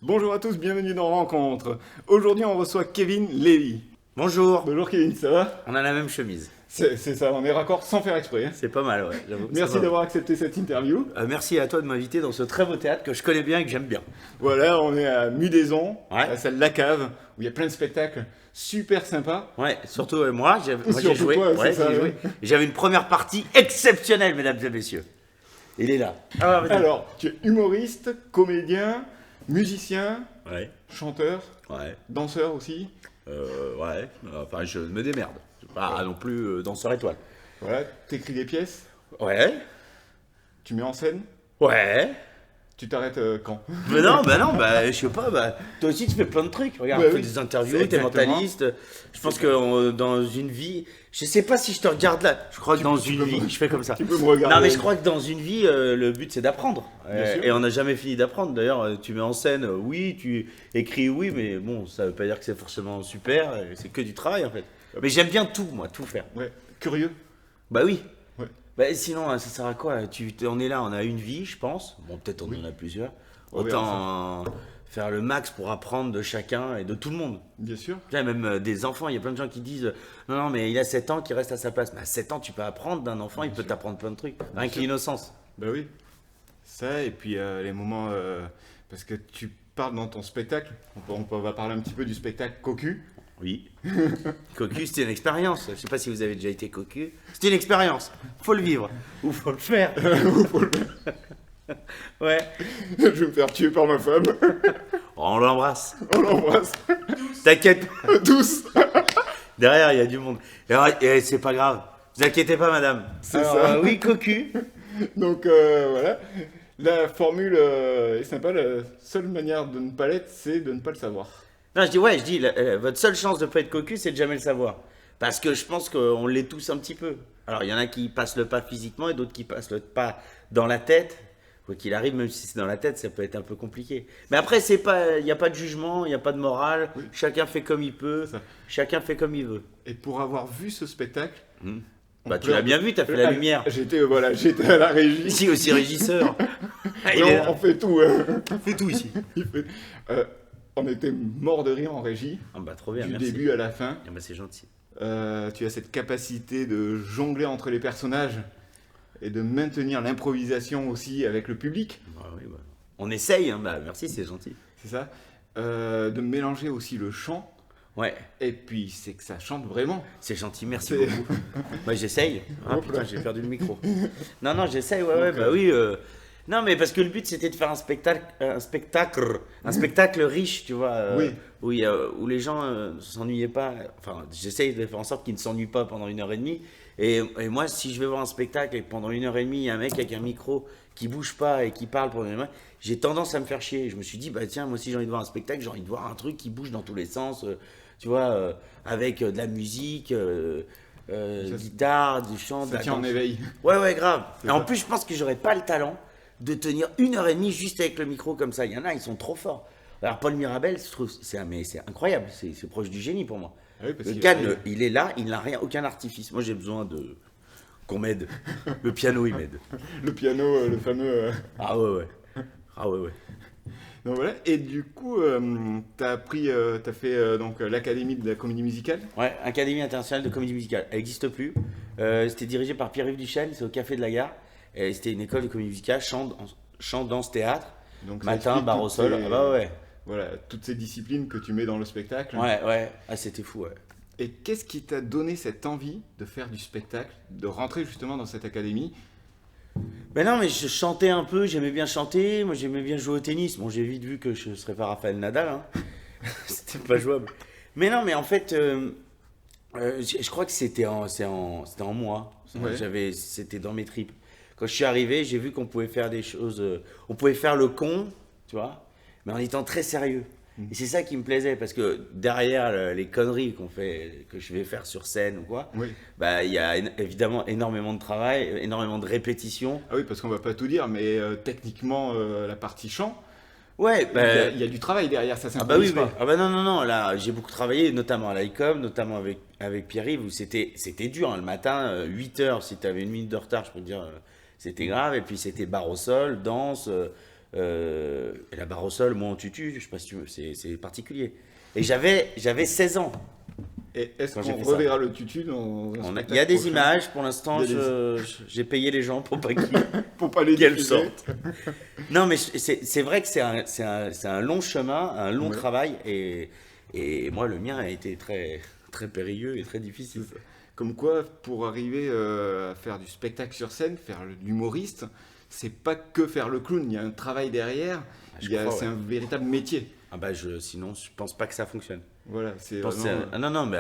Bonjour à tous, bienvenue dans Rencontre. Aujourd'hui, on reçoit Kevin Lévy. Bonjour, Bonjour Kevin, ça va? on a la même chemise. C'est ça, on est raccord sans faire exprès, hein. C'est pas mal, ouais, j'avoue. Merci d'avoir accepté cette interview. Merci à toi de m'inviter dans ce très beau théâtre que je connais bien et que j'aime bien. Voilà, on est à Mudaison, Ouais. à la salle La Cave, où il y a plein de spectacles super sympas. Ouais, surtout moi, j'ai Surtout joué. toi, Ouais, c'est ça, j'ai joué. ouais. Et j'avais une première partie exceptionnelle, mesdames et messieurs. Il est là. Ah, vas-y. Alors, tu es humoriste, comédien, musicien, Ouais, chanteur, ouais, danseur aussi. ouais. Enfin, je me démerde. Je suis pas non plus danseur étoile. Voilà, t'écris des pièces, Ouais, tu mets en scène, ouais. tu t'arrêtes quand? Mais non, je sais pas, toi aussi tu fais plein de trucs. Regarde, Bah tu fais oui, des interviews, c'est t'es exactement. mentaliste. Je pense que dans une vie, je sais pas si je te regarde là. Je crois que dans une vie, je fais comme ça. Tu peux me regarder. Non, mais je crois que dans une vie, le but c'est d'apprendre. Bien sûr. Et on n'a jamais fini d'apprendre. D'ailleurs, tu mets en scène, oui, tu écris, oui, mais bon, ça veut pas dire que c'est forcément super. C'est que du travail en fait. Mais j'aime bien tout, moi, tout faire. Ouais, curieux. Bah oui. Ouais. Bah sinon, ça sert à quoi? On est là, on a une vie, je pense. Bon, peut-être on en a plusieurs. On verra Autant faire le max pour apprendre de chacun et de tout le monde. Bien sûr. Tu vois, même des enfants, il y a plein de gens qui disent non, non, mais il a 7 ans qui reste à sa place. Mais à 7 ans, tu peux apprendre d'un enfant, il peut t'apprendre plein de trucs. Rien que sûr. l'innocence. Bah oui. Ça, et puis les moments. Parce que tu parles dans ton spectacle. On va parler un petit peu du spectacle Cocu. Oui. Cocu, c'était une expérience. Je sais pas si vous avez déjà été cocu. C'était une expérience. Faut le vivre. Ou faut le faire. Ouais. Je vais me faire tuer par ma femme. On l'embrasse. On l'embrasse. T'inquiète. Tous. Derrière, il y a du monde. Et c'est pas grave. Vous inquiétez pas, madame. C'est Alors, ça. oui, cocu. Donc voilà. La formule est sympa. La seule manière de ne pas l'être, c'est de ne pas le savoir. Non, je dis, votre seule chance de pas être cocu, c'est de jamais le savoir. Parce que je pense qu'on l'est tous un petit peu. Alors, il y en a qui passent le pas physiquement et d'autres qui passent le pas dans la tête. Quoi qu'il arrive, même si c'est dans la tête, ça peut être un peu compliqué. Mais après, il n'y a pas de jugement, il n'y a pas de morale. Oui. Chacun fait comme il peut. Ça. Chacun fait comme il veut. Et pour avoir vu ce spectacle. on Bah, tu peut- l'as bien vu, t'as fait la lumière. J'étais à la régie. Ici aussi régisseur. Ah, il Et est là. on fait tout. Hein. On fait tout ici. Il fait- on était mort de rire en régie. Ah bah trop bien, Du merci. début à la fin. Ah bah c'est gentil. Tu as cette capacité de jongler entre les personnages et de maintenir l'improvisation aussi avec le public, Bah oui, bah. On essaye, hein. Bah merci, c'est gentil. c'est ça. De mélanger aussi le chant, Ouais, et puis c'est que ça chante vraiment. c'est gentil, merci C'est- beaucoup. Bah j'essaye. Ah Hop là. putain, j'ai perdu le micro. Non, non, j'essaye, ouais, Donc, bah oui. Non, mais parce que le but c'était de faire un spectacle riche, tu vois, Oui. où les gens ne s'ennuyaient pas. Enfin, j'essaye de faire en sorte qu'ils ne s'ennuient pas pendant 1 heure et demie. Et moi, si je vais voir un spectacle et que pendant 1 heure et demie, il y a un mec avec un micro qui bouge pas et qui parle pendant 1 heure, j'ai tendance à me faire chier. Je me suis dit, bah tiens, moi aussi j'ai envie de voir un spectacle, j'ai envie de voir un truc qui bouge dans tous les sens, tu vois, avec de la musique, Ça, guitare, du chant, de Ça la tient en danse. éveil. Ouais, ouais, grave. C'est Et en ça. plus, je pense que j'aurais pas le talent de tenir 1 heure et demie juste avec le micro comme ça. Il y en a, ils sont trop forts. Alors, Paul Mirabel, je trouve, mais c'est incroyable. C'est proche du génie pour moi. Ah oui, parce Le qu'il gars, arrive. il est là, il n'a rien, aucun artifice. Moi, j'ai besoin qu'on m'aide. Le piano, il m'aide. Le piano, le fameux. Ah ouais, ouais. Ah ouais, ouais. Donc voilà. Et du coup, t'as fait donc l'académie de la comédie musicale. Ouais, Académie internationale de comédie musicale. Elle n'existe plus. C'était dirigé par Pierre-Yves Duchesne, c'est au Café de la Gare. Et c'était une école de comédie musicale, chant, danse, théâtre. Donc ça Matin, explique bar au toutes sol. ces- Ah bah ouais. Voilà, toutes ces disciplines que tu mets dans le spectacle. Ouais, ouais. Ah, c'était fou, ouais. Et qu'est-ce qui t'a donné cette envie de faire du spectacle, de rentrer justement dans cette académie? Ben non, mais je chantais un peu, j'aimais bien chanter, moi j'aimais bien jouer au tennis. Bon, j'ai vite vu que je serais pas Raphaël Nadal, hein. C'était pas jouable. Mais non, mais en fait, je crois que c'était en moi. Ouais. C'était dans mes tripes. Quand je suis arrivé, j'ai vu qu'on pouvait faire des choses, on pouvait faire le con, tu vois, mais en étant très sérieux. Et c'est ça qui me plaisait, parce que derrière les conneries que je vais faire sur scène ou quoi, Oui. bah, il y a évidemment énormément de travail, énormément de répétitions. Ah oui, parce qu'on va pas tout dire, mais techniquement, la partie chant, Ouais, il y a du travail derrière, ça ah bah oui, s'improvise oui. pas. Ah bah non, non, non, là, j'ai beaucoup travaillé, notamment à l'ICOM, notamment avec Pierre-Yves, où c'était dur, hein, le matin, 8 heures, si tu avais 1 minute de retard, je peux te dire, c'était grave, et puis c'était barre au sol, danse, Et la barre au sol, moi en tutu, je sais pas si tu veux, c'est particulier. Et j'avais 16 ans. Et est-ce Quand j'ai qu'on fait ça. reverra le tutu dans un Il spectacle y a des prochain images, pour l'instant, Il y a j'ai payé les gens pour pas qu'ils Pour pas les qu'elles diffuser. sortent. Non, mais c'est vrai que c'est un long chemin, un long Ouais. travail, et moi, le mien a été très, très périlleux et très difficile. C'est ça. Comme quoi, pour arriver à faire du spectacle sur scène, faire l'humoriste, c'est pas que faire le clown, il y a un travail derrière, je crois, c'est ouais. un véritable métier. Ah bah sinon, je pense pas que ça fonctionne. Voilà, c'est Je pense que vraiment... ah non, non, mais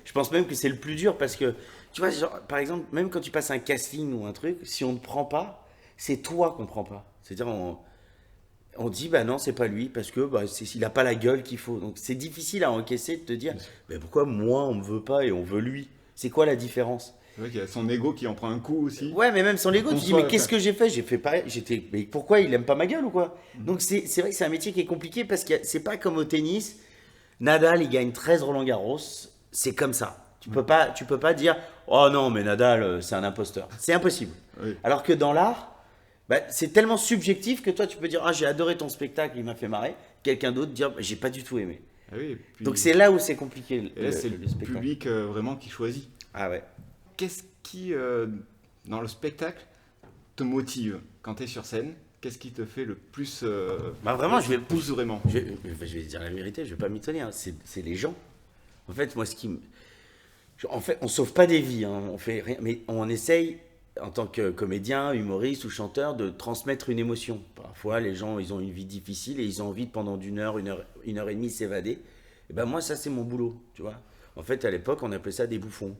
je pense même que c'est le plus dur parce que, tu vois, genre, par exemple, même quand tu passes un casting ou un truc, si on ne prend pas, c'est toi qu'on prend pas. C'est-à-dire, on dit, bah non, c'est pas lui parce que il a pas la gueule qu'il faut. Donc c'est difficile à encaisser de te dire, mais pourquoi moi on me veut pas et on veut lui? C'est quoi la différence? C'est vrai qu'il y a son ego qui en prend un coup aussi. Ouais, mais même sans l'ego, tu dis, Conçoit, mais qu'est-ce que j'ai fait? J'ai fait pas, mais pourquoi il aime pas ma gueule ou quoi? Donc c'est vrai que c'est un métier qui est compliqué parce que c'est pas comme au tennis. Nadal, il gagne 13 Roland-Garros, c'est comme ça. Tu peux pas dire, oh non, mais Nadal, c'est un imposteur. C'est impossible. Oui. Alors que dans l'art, c'est tellement subjectif que toi, tu peux dire, ah, j'ai adoré ton spectacle, il m'a fait marrer. Quelqu'un d'autre dire, j'ai pas du tout aimé. Ah oui, et puis- Donc c'est là où c'est compliqué et là, c'est le spectacle. public vraiment qui choisit. Ah ouais. Qu'est-ce qui, dans le spectacle, te motive quand tu es sur scène? Qu'est-ce qui te fait le plus... Vraiment, je vais pousse vraiment. Je vais dire la vérité, je vais pas m'étonner, hein. C'est les gens. En fait, moi, en fait, on sauve pas des vies, hein. On fait rien, mais on essaye, en tant que comédien, humoriste ou chanteur, de transmettre une émotion. Parfois, les gens, ils ont une vie difficile et ils ont envie de, pendant une heure et demie, s'évader. Et ben moi, ça, c'est mon boulot, tu vois. En fait, à l'époque, on appelait ça des bouffons.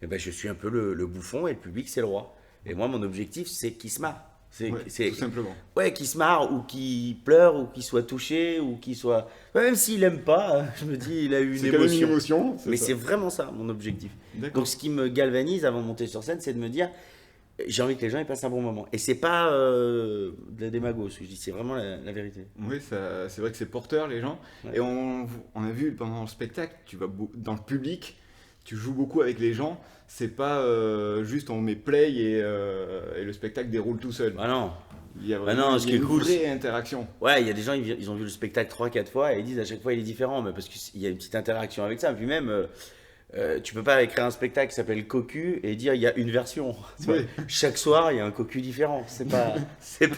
Et ben, je suis un peu le bouffon et le public, c'est le roi. Et moi, mon objectif, c'est qu'il se marre. Ouais, tout simplement. Ouais, qui se marre ou qui pleure ou qui soit touché ou qui soit. Ouais, même s'il aime pas, je me dis, il a eu une C'est quand même une émotion. émotion. Mais ça. c'est vraiment ça mon objectif. D'accord. Donc ce qui me galvanise avant de monter sur scène, c'est de me dire, j'ai envie que les gens ils passent un bon moment. Et c'est pas de la démago, ce que je dis, c'est vraiment la vérité. Oui, c'est vrai que c'est porteur, les gens. Ouais. Et on a vu pendant le spectacle, tu vas dans le public, tu joues beaucoup avec les gens. C'est pas juste on met play et le spectacle déroule tout seul. Ah non. Il y a non, vraiment ce qui est une cool, vraie interaction. Ouais, il y a des gens, ils ont vu le spectacle 3-4 fois et ils disent à chaque fois il est différent, mais parce qu'il y a une petite interaction avec ça. Puis même, tu peux pas écrire un spectacle qui s'appelle Cocu et dire il y a une version. Tu vois. Oui. Chaque soir, il y a un Cocu différent. C'est pas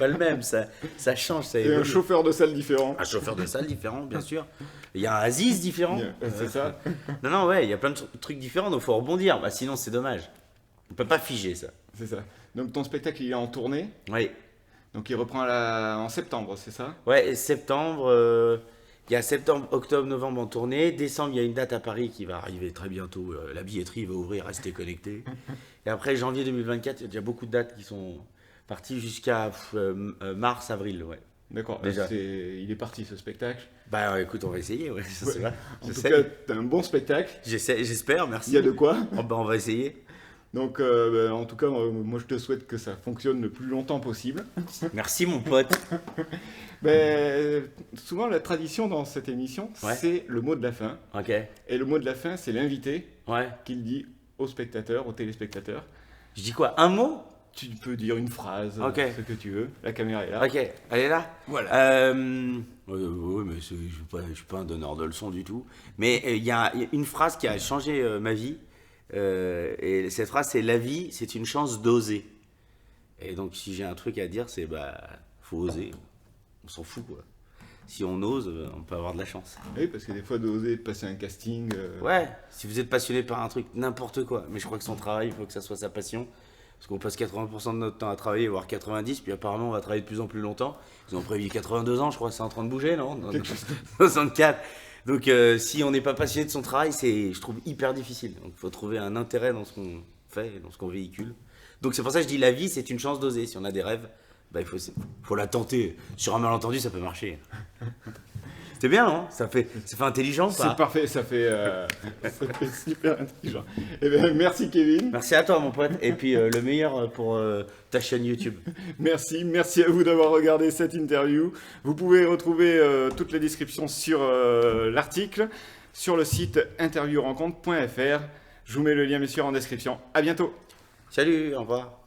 le même, ça change, ça Et un évolue. chauffeur de salle différent. Un chauffeur de salle différent, bien sûr. Il y a un Aziz différent. C'est ça. Non, ouais, il y a plein de trucs différents, donc faut rebondir. Sinon, c'est dommage. On peut pas figer ça. C'est ça. Donc ton spectacle il est en tournée. Oui. Donc il reprend en septembre, c'est ça? Ouais, et septembre, il y a septembre, octobre, novembre en tournée. Décembre, il y a une date à Paris qui va arriver très bientôt. La billetterie va ouvrir, restez connectés. Et après, janvier 2024, il y a déjà beaucoup de dates qui sont parties jusqu'à mars, avril, ouais. D'accord. Déjà. Il est parti ce spectacle. Écoute, on va essayer, ouais. Ça, c'est vrai. En tout J'essaie. cas, t'as un bon spectacle. J'espère, merci. Il y a de quoi. On va essayer. Donc en tout cas, moi je te souhaite que ça fonctionne le plus longtemps possible. Merci, mon pote. Souvent la tradition dans cette émission, Ouais. c'est le mot de la fin. Ok. Et le mot de la fin, c'est l'invité Ouais. qui le dit aux spectateurs, aux téléspectateurs. Je dis quoi? Un mot? Tu peux dire une phrase, Ok. ce que tu veux. La caméra est là. Ok, elle est là. Voilà. Oui, mais je suis pas un donneur de leçons du tout. Mais il y a une phrase qui a changé ma vie. Et cette phrase, c'est la vie, c'est une chance d'oser. Et donc, si j'ai un truc à dire, c'est faut oser. On s'en fout, quoi. Si on ose, on peut avoir de la chance. Oui, parce que des fois, d'oser passer un casting. Ouais, si vous êtes passionné par un truc, n'importe quoi. Mais je crois que son travail, il faut que ça soit sa passion. Parce qu'on passe 80% de notre temps à travailler, voire 90%, puis apparemment on va travailler de plus en plus longtemps. Ils ont prévu 82 ans, je crois, c'est en train de bouger, non? 64. Donc si on n'est pas passionné de son travail, c'est, je trouve, hyper difficile. Donc il faut trouver un intérêt dans ce qu'on fait, dans ce qu'on véhicule. Donc c'est pour ça que je dis la vie, c'est une chance d'oser. Si on a des rêves, faut la tenter. Sur un malentendu, ça peut marcher. C'est bien, non? Ça fait intelligent, C'est pas? parfait, ça fait super intelligent. Eh bien, merci Kevin. Merci à toi, mon pote. Et puis le meilleur pour ta chaîne YouTube. Merci à vous d'avoir regardé cette interview. Vous pouvez retrouver toutes les descriptions sur l'article, sur le site interviewrencontre.fr. Je vous mets le lien bien sûr en description. À bientôt. Salut, au revoir.